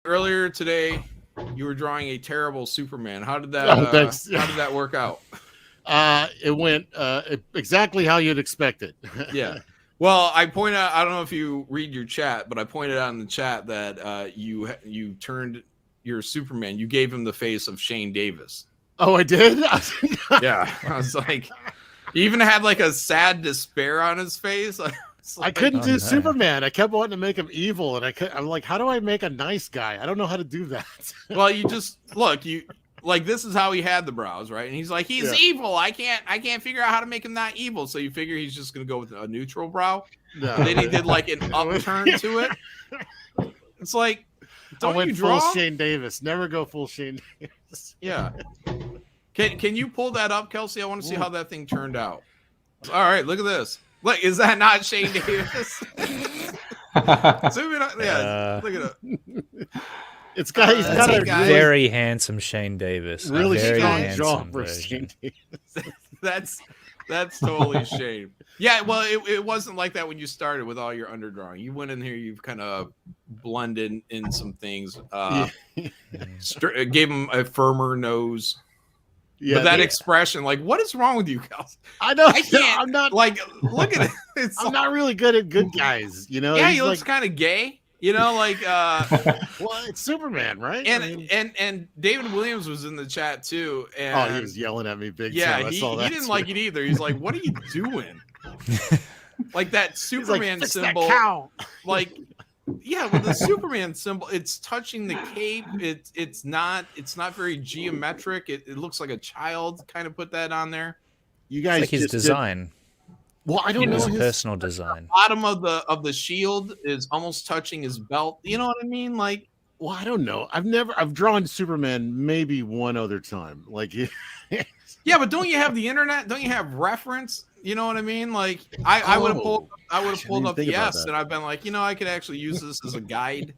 earlier today, you were drawing a terrible Superman. How did that? How did that work out? It went exactly how you'd expect it. Yeah. Well, I point out. I don't know if you read your chat, but I pointed out in the chat that you turned your Superman. You gave him the face of Shane Davis. Oh, I did. Yeah, I was like, he even had like a sad despair on his face. I couldn't do Superman. I kept wanting to make him evil, and I'm like, how do I make a nice guy? I don't know how to do that. Well, you just look. You like this is how he had the brows, right? And he's like, he's evil. I can't figure out how to make him not evil. So you figure he's just gonna go with a neutral brow. No. And then he did like an upturn to it. It's like, don't you draw full Shane Davis? Never go full Shane Davis. Yeah. Can you pull that up, Kelsey? I want to see how that thing turned out. All right, look at this. Look, is that not Shane Davis? Zoom in. Yeah, look at it. He's got a very handsome Shane Davis. Really strong jaw for Shane Davis. That's totally Shane. Yeah, well, it wasn't like that when you started with all your underdrawing. You went in here, you've kind of blended in some things. Gave him a firmer nose. Yeah, but that expression, like, what is wrong with you, Kelsey? I know. I'm not like. Look at it. I'm not really good at good guys, you know. Yeah, he looks kind of gay, you know, like. Well, it's Superman, right? And David Williams was in the chat too, and he was yelling at me big. Yeah, time. he didn't like it either. He's like, "What are you doing?" Like that Superman symbol, like. Yeah, with the Superman symbol, it's touching the cape. It's not very geometric. It looks like a child kind of put that on there. You guys, it's like his design. Well, I don't know. His personal design. The bottom of the shield is almost touching his belt. You know what I mean? Like, well, I don't know. I've drawn Superman maybe one other time. Like, yeah, but don't you have the internet? Don't you have reference? You know what I mean? Like, I would have pulled up Yes, and I've been like, I could actually use this as a guide.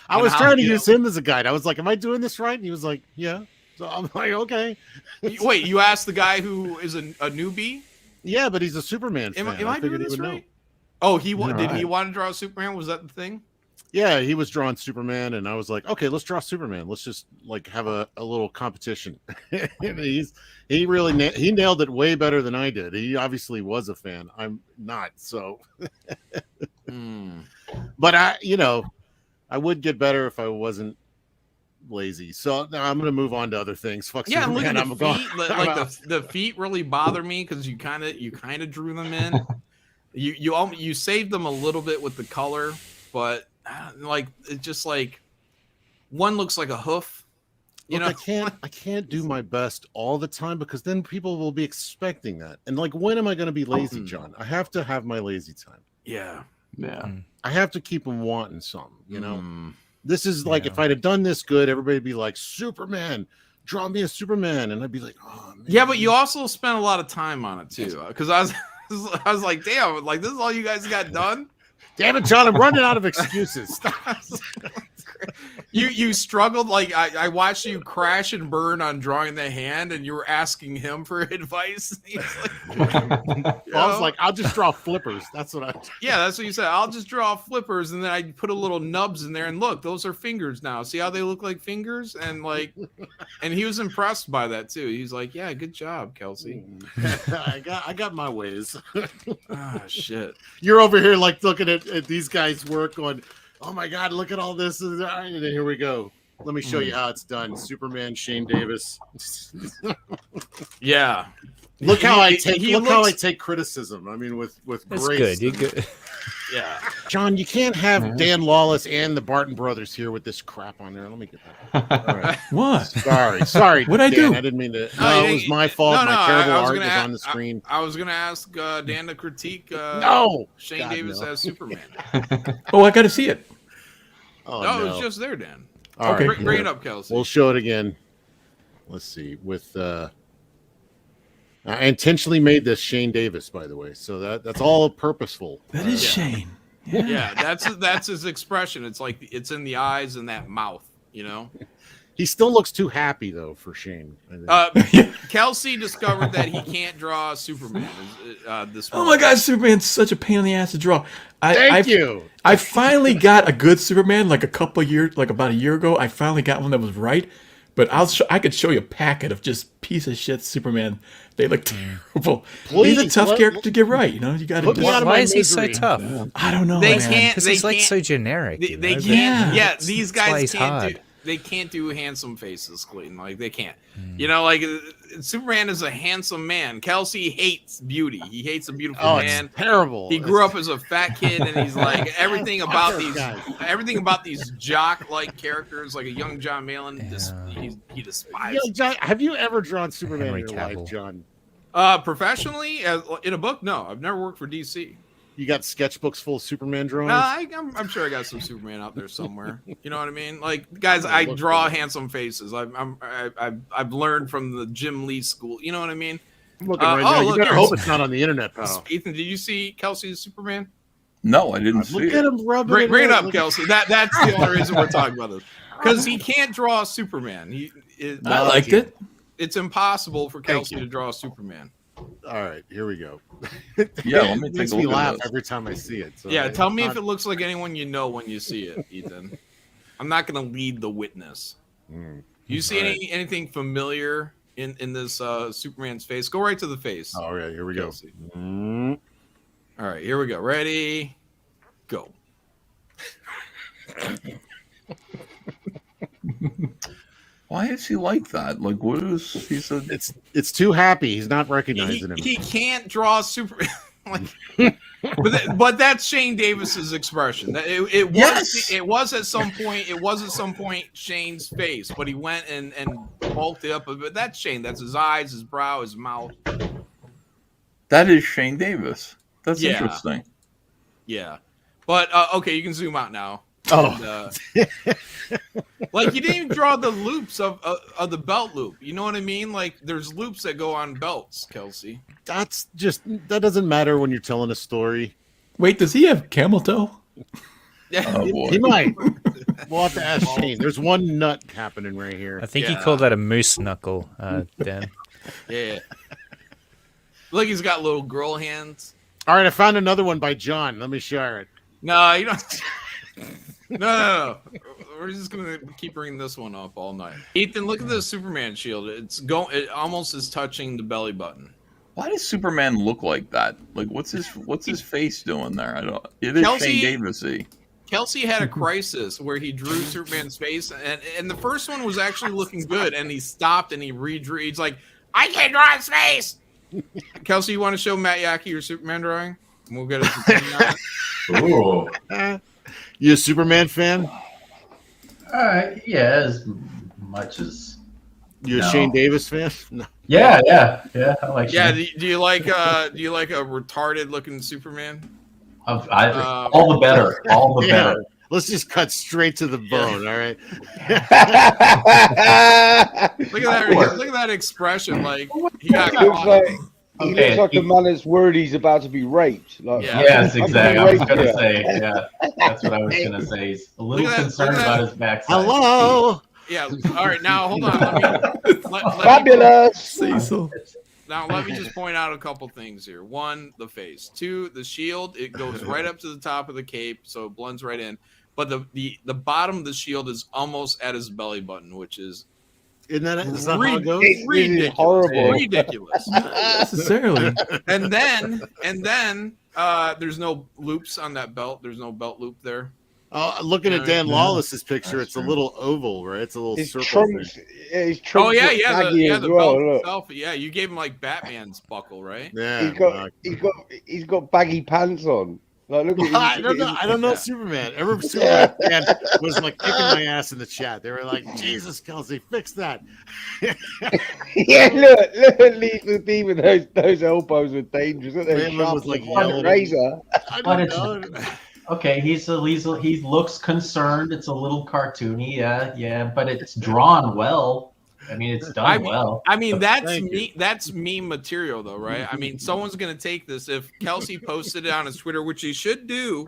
I was trying to use him as a guide. I was like, am I doing this right? And he was like, yeah. So I'm like, okay. Wait, you asked the guy who is a newbie? Yeah, but he's a Superman fan. Am I doing this right? Oh, he want to draw Superman? Was that the thing? Yeah, he was drawing Superman, and I was like, okay, let's draw Superman. Let's just like have a little competition. And he nailed it way better than I did. He obviously was a fan. I'm not, so. But I would get better if I wasn't lazy. So now I'm going to move on to other things. Fuck yeah, Superman. Look at the feet. Like the feet really bother me because you kind of drew them in. You saved them a little bit with the color, but. Like it's just like one looks like a hoof. I can't do my best all the time because then people will be expecting that. And like, when am I going to be lazy, John? I have to have my lazy time. Yeah. I have to keep them wanting something. You know, this is like if I'd have done this good, everybody'd be like, Superman, draw me a Superman, and I'd be like, oh man. Yeah, but you also spent a lot of time on it too, because I was like, damn, like this is all you guys got done. Damn it, John! I'm running out of excuses. You struggled. Like I watched you crash and burn on drawing the hand, and you were asking him for advice. I was like, I'll just draw flippers. That's what I. Yeah, that's what you said. I'll just draw flippers, and then I put a little nubs in there, and look, those are fingers now. See how they look like fingers, and he was impressed by that too. He's like, yeah, good job, Kelsey. I got my ways. Shit. You're over here like looking at these guys work on. Oh my God! Look at all this, and then here we go. Let me show you how it's done. Superman, Shane Davis. Yeah. Look how I take criticism. I mean, with That's grace. Good. You're good. Yeah, John, you can't have Dan Lawlis and the Barton brothers here with this crap on there. Let me get that. All right. What? Sorry. What'd I do? I didn't mean to. No, it was my fault. My terrible art was on the screen. I was going to ask Dan to critique. Shane Davis as Superman. Oh, I got to see it. Oh, no, it was just there, Dan. Okay, bring it up, Kelsey. We'll show it again. Let's see. With I intentionally made this Shane Davis, by the way, so that's all purposeful. That is Shane. Yeah, that's his expression. It's like it's in the eyes and that mouth, you know. He still looks too happy though for Shane. I think. Kelsey discovered that he can't draw Superman this Oh month. my God, Superman's such a pain in the ass to draw. Thank you. I finally got a good Superman like about a year ago. I finally got one that was right. But I could show you a packet of just piece of shit Superman. They look terrible. He's a tough character to get right. You know, you got to. Why is he so tough? I don't know. They man. can't. Because They he's like can't. so generic. They know, can't. Yeah, that's these why guys he's can't hard. do. They can't do handsome faces, Clayton. Like they can't. You know, like Superman is a handsome man. Kelsey hates beauty. He hates a beautiful man. It's terrible. He grew up as a fat kid, and he's like everything about these jock-like characters, like a young John Malin. He despises. Yo, John, have you ever drawn Superman Henry in your Cavill. life, John? Professionally, in a book, no. I've never worked for DC. You got sketchbooks full of Superman drawings? I'm sure I got some Superman out there somewhere. You know what I mean? Like, guys, I draw handsome faces. I've learned from the Jim Lee school. You know what I mean? I'm looking right now. You look, better here's- hope it's not on the internet, pal. Ethan, did you see Kelsey's Superman? No, I didn't see Look it. at him rubbing Bring it up, Look- Kelsey. That's the only reason we're talking about this. Because he can't draw Superman. I liked it. It's impossible for Kelsey to draw Superman. All right, here we go. Yeah, let me It take makes a me look laugh at this. every time I see it. So Yeah, it's tell me if not- it looks like anyone you know when you see it, Ethan. I'm not going to lead the witness. You see anything familiar in this Superman's face? Go right to the face. All right, here we go. Kelsey. All right, here we go. Ready? Go. Why is he like that? Like, what is he said? It's too happy. He's not recognizing him. He can't draw Superman. But that's Shane Davis's expression. It was at some point Shane's face, but he went and bulked it up a bit. That's Shane. That's his eyes, his brow, his mouth. That is Shane Davis. That's Yeah. interesting. Yeah, but okay, you can zoom out now. Oh. And, like you didn't even draw the loops of the belt loop. You know what I mean? Like there's loops that go on belts, Kelsey. That doesn't matter when you're telling a story. Wait, does he have camel toe? Oh boy. He might. We'll have to ask Shane. There's one nut happening right here. I think he Yeah. called that a moose knuckle, Dan. Yeah. Look, he's got little girl hands. All right, I found another one by John. Let me share it. No, you don't. No. We're just gonna keep bringing this one up all night. Ethan, look at the Superman shield. It almost is touching the belly button. Why does Superman look like that? Like, what's his face doing there? I don't. It is Kelsey- Shane Davis-y. Kelsey had a crisis where he drew Superman's face, and the first one was actually looking good, and he stopped and he redrew. He's like, I can't draw his face. Kelsey, you want to show Matt Yackey your Superman drawing? And we'll get his opinion on it. Ooh. You a Superman fan? Yeah, as much as. You a No. Shane Davis fan? No. Yeah. I like. Yeah, Shane. do you like a retarded looking Superman? All the better. All the Yeah. better. Let's just cut straight to the bone. All right. Look at that expression. Like he got He looks caught. like he Okay, looks like a man that's worried he's about to be raped. Like, Yeah. Yes, exactly. I was raped gonna here. say. Yeah, that's what I was gonna say. He's a little Look at that- concerned look at about that. his backside. Hello. Yeah. All right. Now hold on. Let me Fabulous. Cecil. Now let me just point out a couple things here. One, the face. Two, the shield. It goes right up to the top of the cape, so it blends right in. But the bottom of the shield is almost at his belly button, which is Isn't that it? Is that how it goes? It is ridiculous. horrible. Ridiculous. Not necessarily. And then there's no loops on that belt. There's no belt loop there. Looking at Dan Yeah. Lawless's picture, That's it's a true. little oval, right? It's a little His circle. trunks. His trunks Oh yeah, look yeah, baggy the as well, belt look. itself. Yeah, you gave him like Batman's buckle, right? Yeah. He's got baggy pants on. Like, look at I don't know. I don't know Yeah. Superman. Every Superman fan was like kicking my ass in the chat. They were like, "Jesus, Kelsey, fix that." Yeah, look at Lethal Demon. Those elbows were dangerous. Look, they're Raymond sharp was, as like, a fucking yelling. razor. I But don't know. Okay, he looks concerned. It's a little cartoony. Yeah, but it's drawn well. I mean, it's done well. I mean, that's Thank me. That's meme material, though, right? I mean, someone's gonna take this. If Kelsey posted it on his Twitter, which he should do,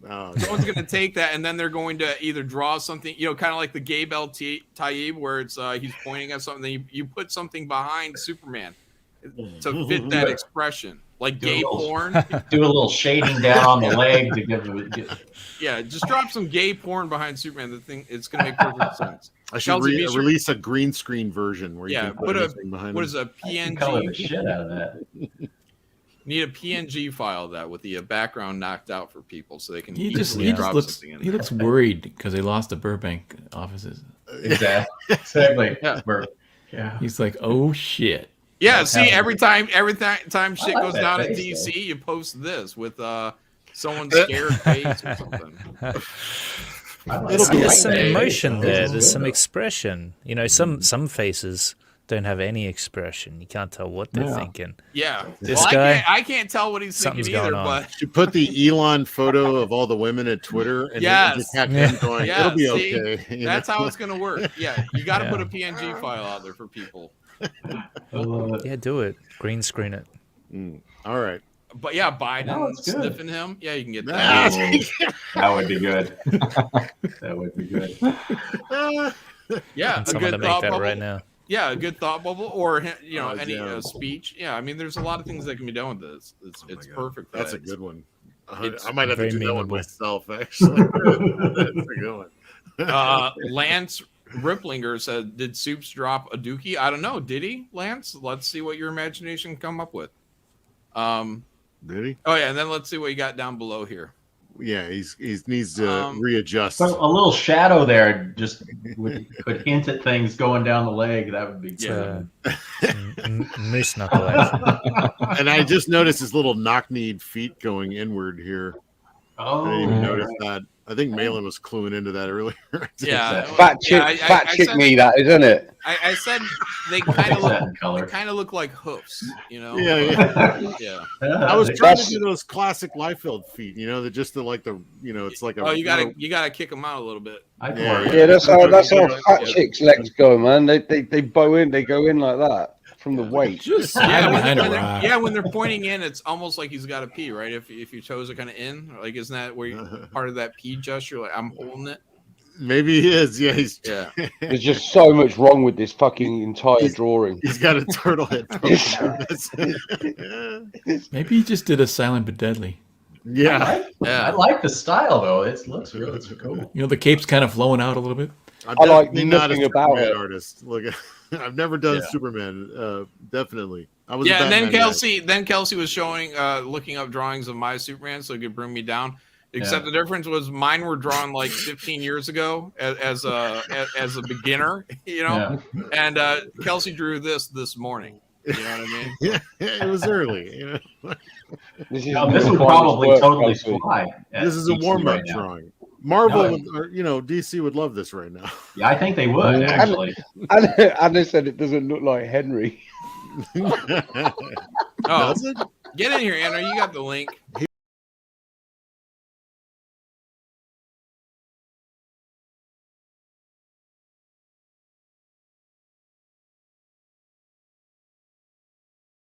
Oh, Someone's going to take that, and then they're going to either draw something, kind of like the Gabe El Taib, where it's he's pointing at something. Then you put something behind Superman to fit that expression, like gay porn. Do a little shading down on the leg to give. Yeah, just drop some gay porn behind Superman. The thing, it's going to make perfect sense. I should release a green screen version where you can put anything behind what is a PNG? Color the PNG? shit out of that. Need a PNG file of that with the background knocked out for people, so they can He easily drop looks something in. he looks worried because they lost the Burbank offices. Exactly. Yeah. He's like, oh shit. Yeah. See, every time shit goes down at DC, you post this with someone's scared face or something. There's some emotion there. There's some expression. Some faces don't have any expression. You can't tell what they're thinking. Yeah, this guy, I can't tell what he's thinking either. But you put the Elon photo of all the women at Twitter, and just have him going, "It'll be okay." That's how it's gonna work. Yeah, you got to put a PNG file out there for people. Yeah, do it. Green screen it. All right. But yeah, Biden sniffing him. Yeah, you can get that. That would be good. That would be good. Yeah, a someone good to make that right now. Yeah, a good thought bubble, or any speech. Yeah, I mean, there's a lot of things that can be done with this. It's perfect. That's a good one. I might have to do that one myself. Actually, that's a good one. Lance Ripplinger said, "Did Soups drop a dookie? I don't know. Did he, Lance? Let's see what your imagination come up with." Did he? Oh yeah, and then let's see what you got down below here. Yeah, he needs to readjust. So a little shadow there just could hint at things going down the leg. That would be good. Moose knuckle action. And I just noticed his little knock-kneed feet going inward here. Oh, I didn't even notice that. I think Malin was cluing into that earlier. Yeah, fat chick me, that isn't it? I said they kind of look like hoofs, Yeah. Yeah. I was trying to do those classic Liefeld feet, that just it's like a. Oh, you gotta kick them out a little bit. Yeah, that's how fat chicks' legs go, man. They bow in, they go in like that from the weight. When they're pointing in, it's almost like he's got to pee, right? If your toes are kind of in, like, isn't that where part of that pee gesture? Like, I'm holding it. Maybe he is. Yeah, There's just so much wrong with this fucking entire drawing. He's got a turtle head. Maybe he just did a silent but deadly. Yeah. I like the style though. It looks really cool. The cape's kind of flowing out a little bit. I like nothing about it. Artist. Look, I've never done Superman. Definitely. I was. Yeah, and then Kelsey was showing, looking up drawings of my Superman, so he could bring me down. Except the difference was mine were drawn like 15 years ago as a beginner, and Kelsey drew this morning. You know what I mean? Yeah, it was early. This would probably totally fly. This is a warm-up drawing. Marvel, DC would love this right now. Yeah, I think they would actually. And they said it doesn't look like Henry. Does it? Get in here, Anna. You got the link.